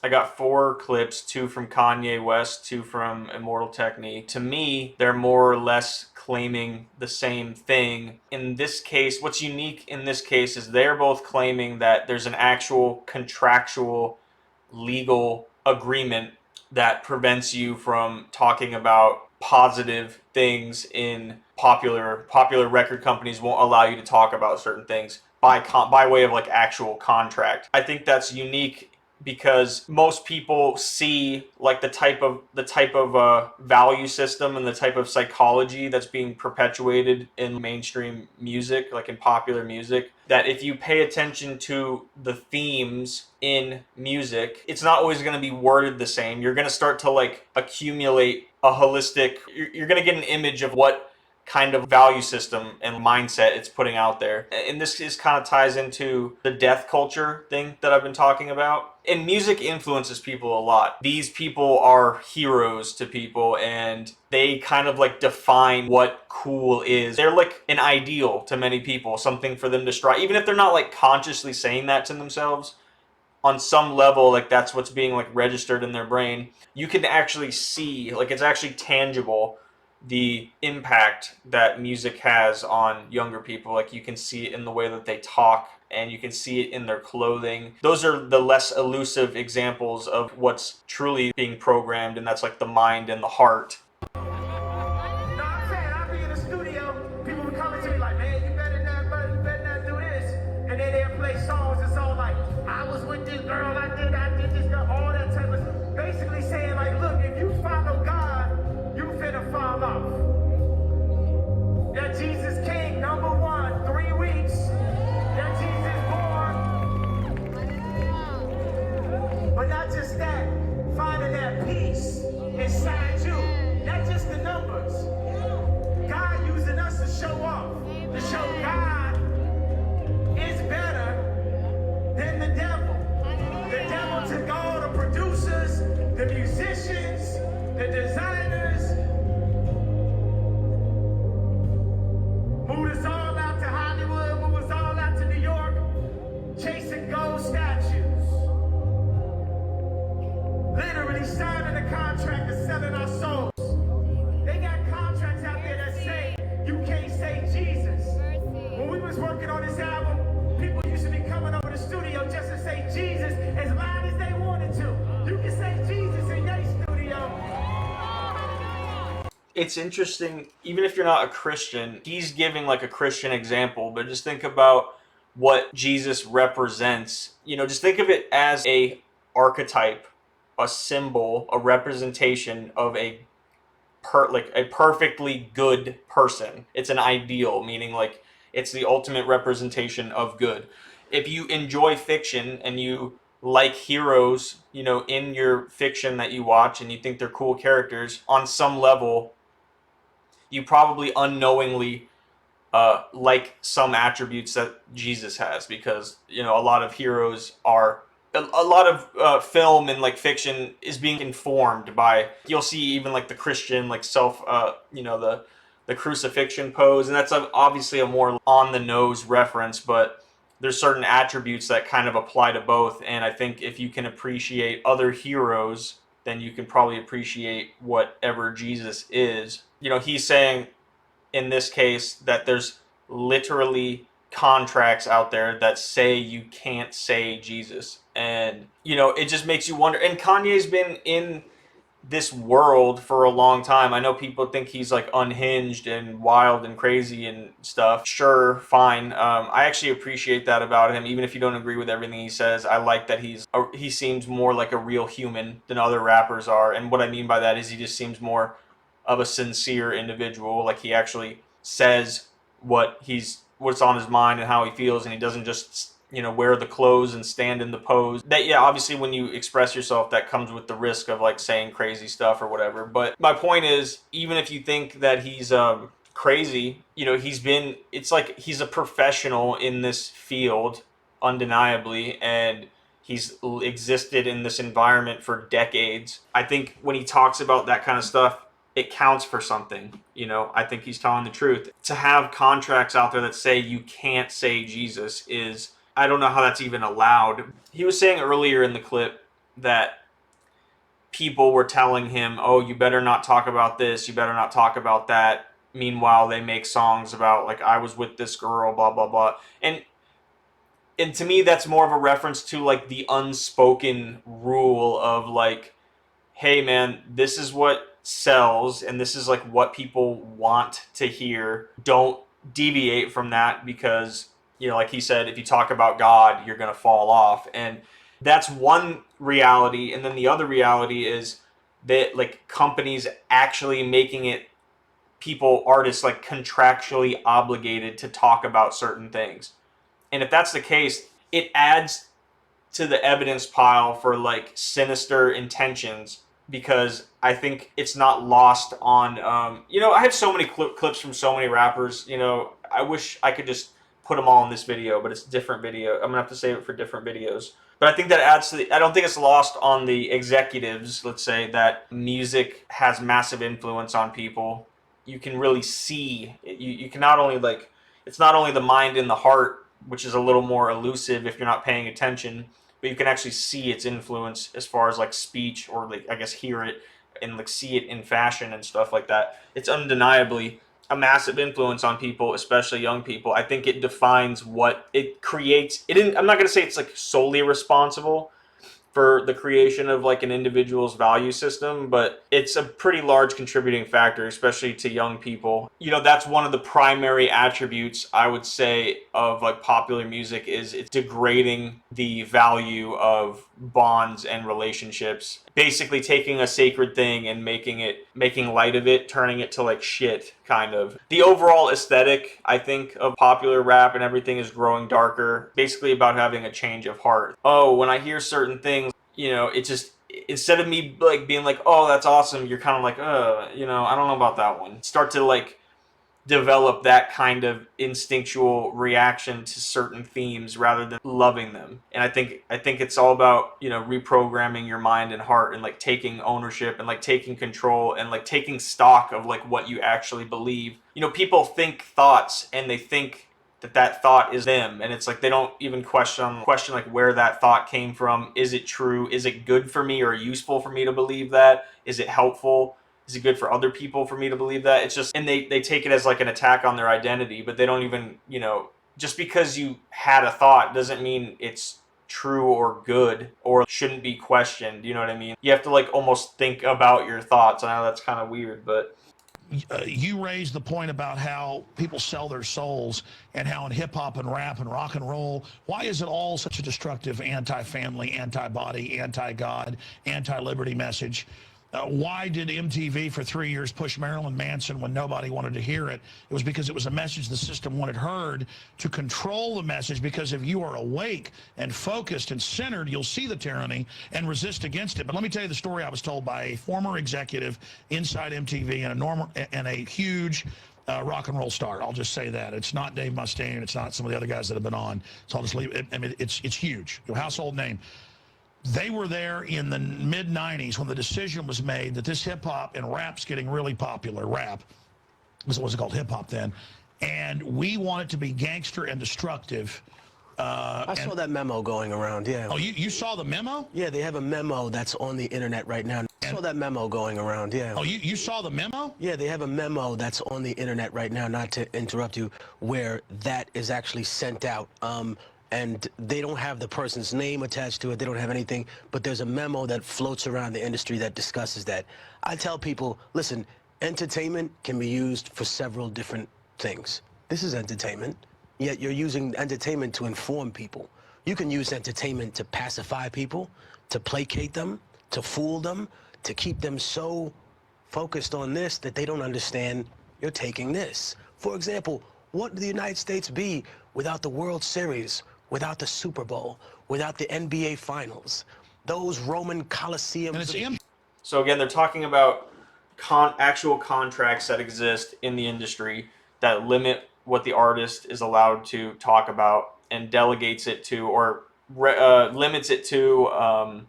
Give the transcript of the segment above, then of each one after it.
I got 4 clips, 2 from Kanye West, 2 from Immortal Technique. To me, they're more or less claiming the same thing. In this case, what's unique in this case is they're both claiming that there's an actual contractual legal agreement that prevents you from talking about positive things in popular record companies won't allow you to talk about certain things by way of like actual contract. I think that's unique because most people see like the type of value system and the type of psychology that's being perpetuated in mainstream music, like in popular music, that if you pay attention to the themes in music, it's not always going to be worded the same. You're going to start to like accumulate a holistic, you're going to get an image of what kind of value system and mindset it's putting out there. And this is kind of ties into the death culture thing that I've been talking about. And music influences people a lot. These people are heroes to people and they kind of like define what cool is. They're like an ideal to many people, something for them to strive. Even if they're not like consciously saying that to themselves, on some level, like that's what's being like registered in their brain. You can actually see, like it's actually tangible, the impact that music has on younger people. Like you can see it in the way that they talk and you can see it in their clothing. Those are the less elusive examples of what's truly being programmed, and that's like the mind and the heart. No, I'm saying I'll be in the studio, people will come to me like, man, you better not do this. And then they'll play songs and songs like, I was with this girl, I did this girl, all that type of, basically saying like, look, if you follow God, you finna fall off. That Jesus came, number one, 3 weeks. That Jesus born. But not just that, finding that peace inside you. Not just the numbers. God using us to show off, to show God is better than the devil. The devil took all the producers, the musicians, the designers, moved us all out to Hollywood, moved us all out to New York, chasing gold statues. Literally signing a contract and selling our souls. They got contracts out there that say you can't say Jesus. When we was working on this album, people used to be coming over the studio just to say Jesus as loud as they wanted to. You can say Jesus in your studio. It's interesting, even if you're not a Christian, he's giving like a Christian example, but just think about what Jesus represents. Just think of it as a archetype, a symbol, a representation of like a perfectly good person. It's an ideal, meaning like it's the ultimate representation of good. If you enjoy fiction and you like heroes, in your fiction that you watch and you think they're cool characters, on some level, you probably unknowingly like some attributes that Jesus has, because a lot of heroes are a lot of film and like fiction is being informed by, you'll see even like the Christian like self the crucifixion pose, and that's obviously a more on the nose reference, but there's certain attributes that kind of apply to both. And I think if you can appreciate other heroes, then you can probably appreciate whatever Jesus is. He's saying in this case that there's literally contracts out there that say you can't say Jesus. And, it just makes you wonder. And Kanye's been in this world for a long time. I know people think he's like unhinged and wild and crazy and stuff. Sure, fine. I actually appreciate that about him, even if you don't agree with everything he says. I like that he seems more like a real human than other rappers are. And what I mean by that is he just seems more of a sincere individual. Like he actually says what's on his mind and how he feels, and he doesn't just wear the clothes and stand in the pose. That, yeah, obviously when you express yourself, that comes with the risk of like saying crazy stuff or whatever. But my point is, even if you think that he's crazy, it's like he's a professional in this field, undeniably, and he's existed in this environment for decades. I think when he talks about that kind of stuff, it counts for something. I think he's telling the truth. To have contracts out there that say you can't say Jesus is, I don't know how that's even allowed. He was saying earlier in the clip that people were telling him, oh, you better not talk about this, you better not talk about that. Meanwhile, they make songs about, like, I was with this girl, blah, blah, blah. And to me, that's more of a reference to, like, the unspoken rule of, like, hey, man, this is what sells, and this is, like, what people want to hear. Don't deviate from that because, like he said, if you talk about God, you're going to fall off. And that's one reality. And then the other reality is that, like, companies actually making it artists, like, contractually obligated to talk about certain things. And if that's the case, it adds to the evidence pile for, like, sinister intentions, because I think it's not lost on, I have so many clips from so many rappers. I wish I could just put them all in this video, but it's a different video. I'm going to have to save it for different videos. But I think that adds to I don't think it's lost on the executives, let's say, that music has massive influence on people. You can really see, you can not only, like, it's not only the mind and the heart, which is a little more elusive if you're not paying attention, but you can actually see its influence as far as, like, speech, or, like, I guess hear it and, like, see it in fashion and stuff like that. It's undeniably a massive influence on people, especially young people. I think it defines what it creates. I'm not going to say it's, like, solely responsible for the creation of, like, an individual's value system, but it's a pretty large contributing factor, especially to young people. That's one of the primary attributes, I would say, of, like, popular music, is it's degrading the value of bonds and relationships. Basically taking a sacred thing and making light of it, turning it to, like, shit, kind of. The overall aesthetic, I think, of popular rap and everything is growing darker, basically about having a change of heart. Oh, when I hear certain things, it just, instead of me, like, being like, oh, that's awesome, you're kind of like, I don't know about that one. Start to, like, develop that kind of instinctual reaction to certain themes rather than loving them. And I think it's all about, reprogramming your mind and heart, and, like, taking ownership, and, like, taking control, and, like, taking stock of, like, what you actually believe. People think thoughts, and they think that thought is them, and it's like they don't even question, like, where that thought came from. Is it true? Is it good for me or useful for me to believe that? Is it helpful? Is it good for other people for me to believe that? It's just, and they take it as, like, an attack on their identity, but they don't even, just because you had a thought doesn't mean it's true or good or shouldn't be questioned. You know what I mean? You have to, like, almost think about your thoughts. I know that's kind of weird, but you raised the point about how people sell their souls, and how in hip-hop and rap and rock and roll, why is it all such a destructive anti-family, anti-body, anti-God, anti-liberty message? Why did MTV for 3 years push Marilyn Manson when nobody wanted to hear it? It was because it was a message the system wanted heard, to control the message, because if you are awake and focused and centered, you'll see the tyranny and resist against it. But let me tell you the story I was told by a former executive inside MTV, and a huge rock and roll star. I'll just say that. It's not Dave Mustaine. It's not some of the other guys that have been on. So I'll just leave it. I mean, it's huge. A household name. They were there in the mid-90s when the decision was made that this hip-hop and rap's getting really popular. Rap was called hip-hop then. And we want it to be gangster and destructive. I saw that memo going around, yeah. Oh, you saw the memo? Yeah, they have a memo that's on the internet right now. I saw that memo going around, yeah. Oh, you saw the memo? Yeah, they have a memo that's on the internet right now, not to interrupt you, where that is actually sent out. And they don't have the person's name attached to it. They don't have anything. But there's a memo that floats around the industry that discusses that. I tell people, listen, entertainment can be used for several different things. This is entertainment, yet you're using entertainment to inform people. You can use entertainment to pacify people, to placate them, to fool them, to keep them so focused on this that they don't understand you're taking this. For example, what would the United States be without the World Series, without the Super Bowl, without the NBA Finals, those Roman Colosseums? So again, they're talking about actual contracts that exist in the industry that limit what the artist is allowed to talk about, and delegates it to, or limits it to,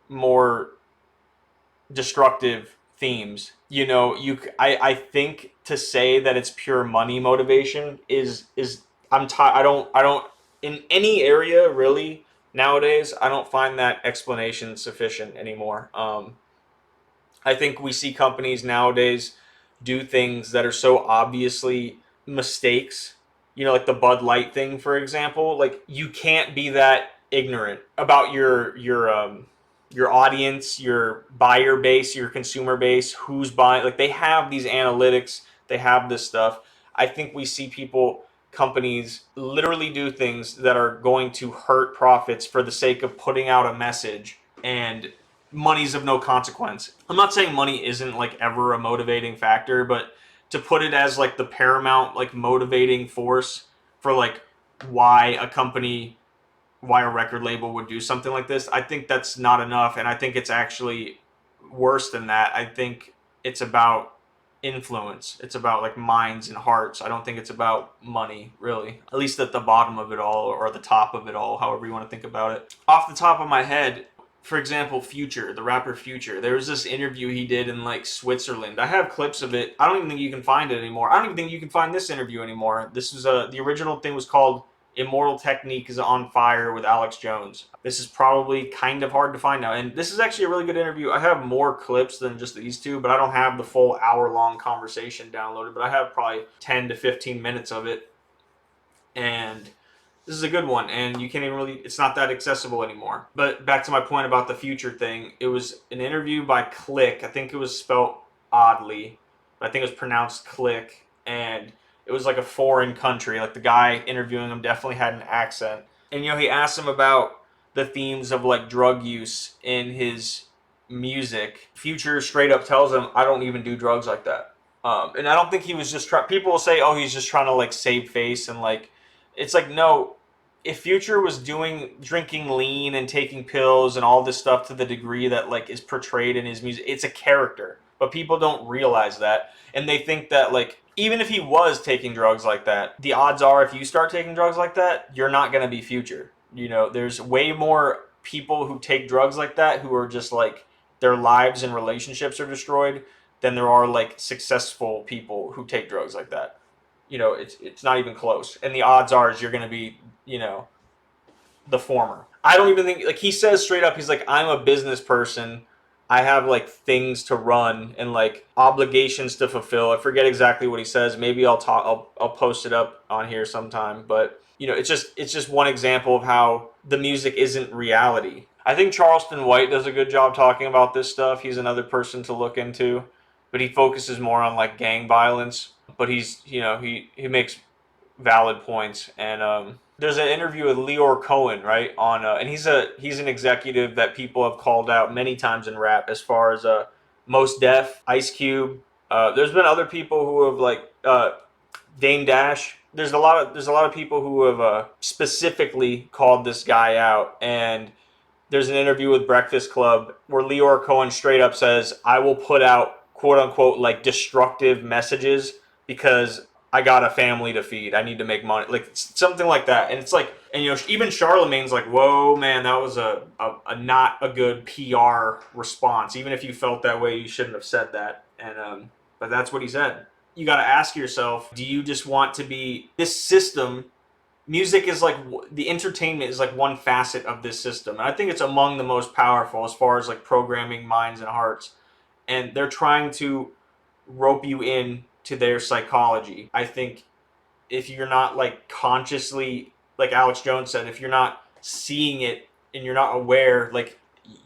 more destructive themes. I think to say that it's pure money motivation is I don't in any area, really, nowadays, I don't find that explanation sufficient anymore. I think we see companies nowadays do things that are so obviously mistakes. You know, like the Bud Light thing, for example. Like, you can't be that ignorant about your audience, your buyer base, your consumer base, who's buying. Like, they have these analytics, they have this stuff. I think we see companies literally do things that are going to hurt profits for the sake of putting out a message, and money's of no consequence. I'm not saying money isn't like ever a motivating factor, but to put it as like the paramount like motivating force for like why a company, why a record label would do something like this, I think that's not enough. And I think it's actually worse than that. I think it's about influence. It's about like minds and hearts. I don't think it's about money, really. At least at the bottom of it all, or the top of it all, however you want to think about it. Off the top of my head, for example, Future, the rapper Future, there was this interview he did in like Switzerland. I have clips of it. I don't even think you can find it anymore. I don't even think you can find this interview anymore. This was the original thing was called Immortal Technique is on Fire with Alex Jones. This is probably kind of hard to find now. And this is actually a really good interview. I have more clips than just these two, but I don't have the full hour-long conversation downloaded, but I have probably 10 to 15 minutes of it. And this is a good one, and you can't even really, it's not that accessible anymore. But back to my point about the Future thing, it was an interview by Click. I think it was spelled oddly, but I think it was pronounced Click, and it was like a foreign country. Like, the guy interviewing him definitely had an accent. And, you know, he asked him about the themes of like drug use in his music. Future straight up tells him, I don't even do drugs like that. And I don't think he was just people will say, oh, he's just trying to like save face, and like, it's like, no, if Future was drinking lean and taking pills and all this stuff to the degree that like is portrayed in his music, it's a character. But people don't realize that, and they think that like, even if he was taking drugs like that, the odds are if you start taking drugs like that, you're not going to be Future. You know, there's way more people who take drugs like that who are just like, their lives and relationships are destroyed, than there are like successful people who take drugs like that. You know, it's not even close. And the odds are is you're going to be, you know, the former. I don't even think, like, he says straight up, he's like, I'm a business person. I have like things to run and like obligations to fulfill. I forget exactly what he says. Maybe I'll post it up on here sometime. But, you know, it's just one example of how the music isn't reality. I think Charleston White does a good job talking about this stuff. He's another person to look into, but he focuses more on like gang violence. But he's, you know, he makes valid points. And there's an interview with Leor Cohen, right, on and he's an executive that people have called out many times in rap, as far as Mos Def, Ice Cube. There's been other people who have like Dame Dash. There's a lot of people who have specifically called this guy out. And there's an interview with Breakfast Club where Leor Cohen straight up says, I will put out quote unquote like destructive messages because I got a family to feed. I need to make money. Like, something like that. And it's like, and you know, even Charlemagne's like, whoa, man, that was a not a good PR response. Even if you felt that way, you shouldn't have said that. And but that's what he said. You got to ask yourself, do you just want to be this system? Music is like, the entertainment is like one facet of this system. And I think it's among the most powerful as far as like programming minds and hearts. And they're trying to rope you in to their psychology. I think if you're not like consciously, like Alex Jones said, if you're not seeing it and you're not aware, like,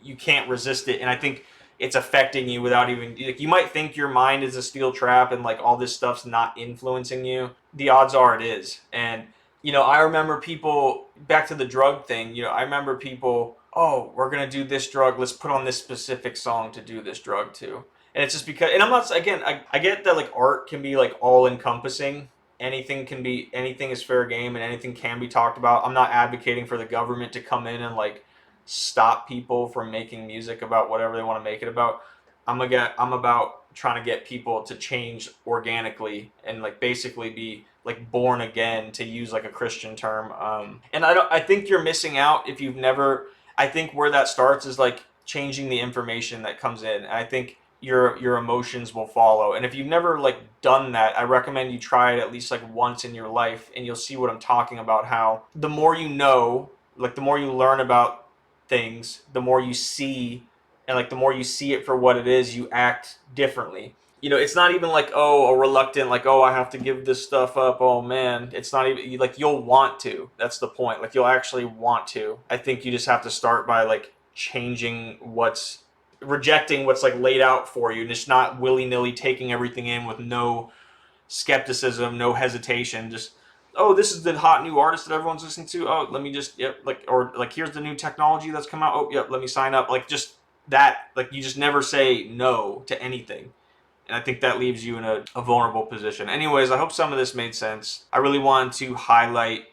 you can't resist it. And I think it's affecting you without even, like, you might think your mind is a steel trap and like all this stuff's not influencing you. The odds are it is. And, you know, I remember people, back to the drug thing, you know, I remember people, oh, we're going to do this drug, let's put on this specific song to do this drug to. And it's just because, and I'm not, again, I get that like art can be like all encompassing. Anything is fair game, and anything can be talked about. I'm not advocating for the government to come in and like stop people from making music about whatever they want to make it about. I'm about trying to get people to change organically and like basically be like born again, to use like a Christian term. And I think you're missing out if you've never, I think where that starts is like changing the information that comes in. And I think your emotions will follow. And if you've never like done that, I recommend you try it at least like once in your life, and you'll see what I'm talking about. How the more you know, like the more you learn about things, the more you see, and like the more you see it for what it is, you act differently. You know, it's not even like, oh, a reluctant, like, oh, I have to give this stuff up. Oh man, it's not even like you'll want to. That's the point. Like you'll actually want to. I think you just have to start by like changing rejecting what's like laid out for you, and just not willy nilly taking everything in with no skepticism, no hesitation. Just, oh, this is the hot new artist that everyone's listening to. Oh, let me just, yep, like, or like, here's the new technology that's come out. Oh, yep, let me sign up. Like, just that, like, you just never say no to anything. And I think that leaves you in a vulnerable position. Anyways, I hope some of this made sense. I really wanted to highlight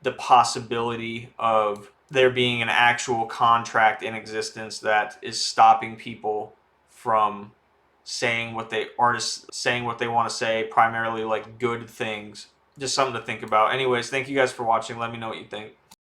the possibility of there being an actual contract in existence that is stopping people from saying what they want to say, primarily like good things. Just something to think about. Anyways, thank you guys for watching. Let me know what you think.